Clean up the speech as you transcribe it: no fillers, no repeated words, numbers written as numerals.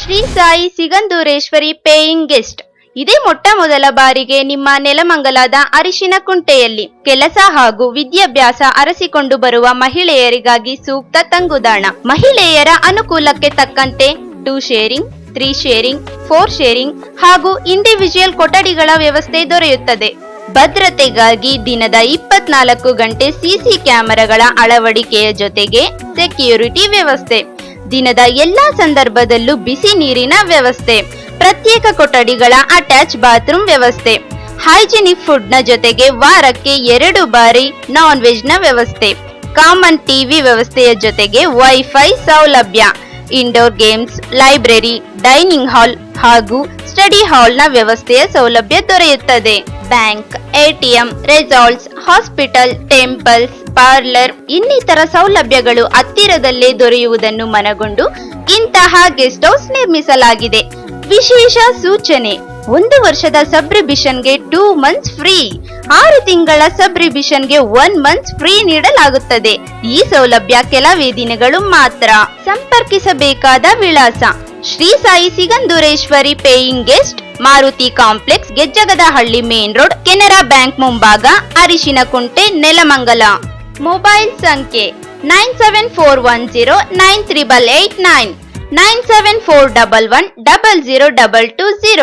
Shri Sai Sigandureshwari paying guest. ಇದೇ ಮೊಟ್ಟ ಮೊದಲ ಬಾರಿಗೆ ನಿಮ್ಮ ನೆಲಮಂಗಲದ ಅರಿಶಿನಕುಂಟೆಯಲ್ಲಿ ಕೆಲಸ ಹಾಗೂ ವಿದ್ಯಾಭ್ಯಾಸ ಅರಸಿಕೊಂಡು ಬರುವ ಮಹಿಳೆಯರಿಗಾಗಿ ಸೂಕ್ತ ತಂಗುದಾಣ. ಮಹಿಳೆಯರ ಅನುಕೂಲಕ್ಕೆ ತಕ್ಕಂತೆ 2 ಶೇರಿಂಗ್, 3 ಶೇರಿಂಗ್, 4 ಶೇರಿಂಗ್ ಹಾಗೂ ಇಂಡಿವಿಜುವಲ್ ಕೊಠಡಿಗಳ ವ್ಯವಸ್ಥೆ ದೊರೆಯುತ್ತದೆ. ಭದ್ರತೆಗಾಗಿ ದಿನದ 24 ಗಂಟೆ ಸಿಸಿ ಕ್ಯಾಮೆರಾಗಳ ಅಳವಡಿಕೆಯ ಜೊತೆಗೆ ಸೆಕ್ಯೂರಿಟಿ ವ್ಯವಸ್ಥೆ, ದಿನದ ಎಲ್ಲಾ ಸಂದರ್ಭದಲ್ಲೂ ಬಿಸಿ ನೀರಿನ ವ್ಯವಸ್ಥೆ, ಪ್ರತ್ಯೇಕ ಕೊಠಡಿಗಳ ಅಟ್ಯಾಚ್ ಬಾತ್ರೂಮ್ ವ್ಯವಸ್ಥೆ, ಹೈಜಿನಿಕ್ ಫುಡ್ ನ ಜೊತೆಗೆ ವಾರಕ್ಕೆ 2 ಬಾರಿ ನಾನ್ ವೆಜ್ ನ ವ್ಯವಸ್ಥೆ, ಕಾಮನ್ ಟಿವಿ ವ್ಯವಸ್ಥೆಯ ಜೊತೆಗೆ ವೈಫೈ ಸೌಲಭ್ಯ, indoor games, library, dining hall ಹಾಗೂ ಸ್ಟಡಿ ಹಾಲ್ ನ ವ್ಯವಸ್ಥೆಯ ಸೌಲಭ್ಯ ದೊರೆಯುತ್ತದೆ. Bank, ATM, resorts, hospital, temples, parlour ಇನ್ನಿತರ ಸೌಲಭ್ಯಗಳು ಹತ್ತಿರದಲ್ಲೇ ದೊರೆಯುವುದನ್ನು ಮನಗೊಂಡು ಇಂತಹ ಗೆಸ್ಟ್ ಹೌಸ್ ನಿರ್ಮಿಸಲಾಗಿದೆ. ವಿಶೇಷ ಸೂಚನೆ: 1 ವರ್ಷದ ಸಬ್ಸ್ಕ್ರಿಪ್ಷನ್ಗೆ 2 ಮಂತ್ಸ್ ಫ್ರೀ, 6 ತಿಂಗಳ ಸಬ್ಸ್ಕ್ರಿಪ್ಷನ್ಗೆ 1 ಮಂತ್ ಫ್ರೀ ನೀಡಲಾಗುತ್ತದೆ. ಈ ಸೌಲಭ್ಯ ಕೆಲವೇ ದಿನಗಳು ಮಾತ್ರ. ಸಂಪರ್ಕಿಸಬೇಕಾದ ವಿಳಾಸ: Shri Sai Sigandureshwari paying guest, Maruti complex, Gejjagadahalli main road, Canara bank ಮುಂಭಾಗ, ಅರಿಶಿನಕುಂಟೆ, ನೆಲಮಂಗಲ. ಮೊಬೈಲ್ ಸಂಖ್ಯೆ 9741093889, 974111002220.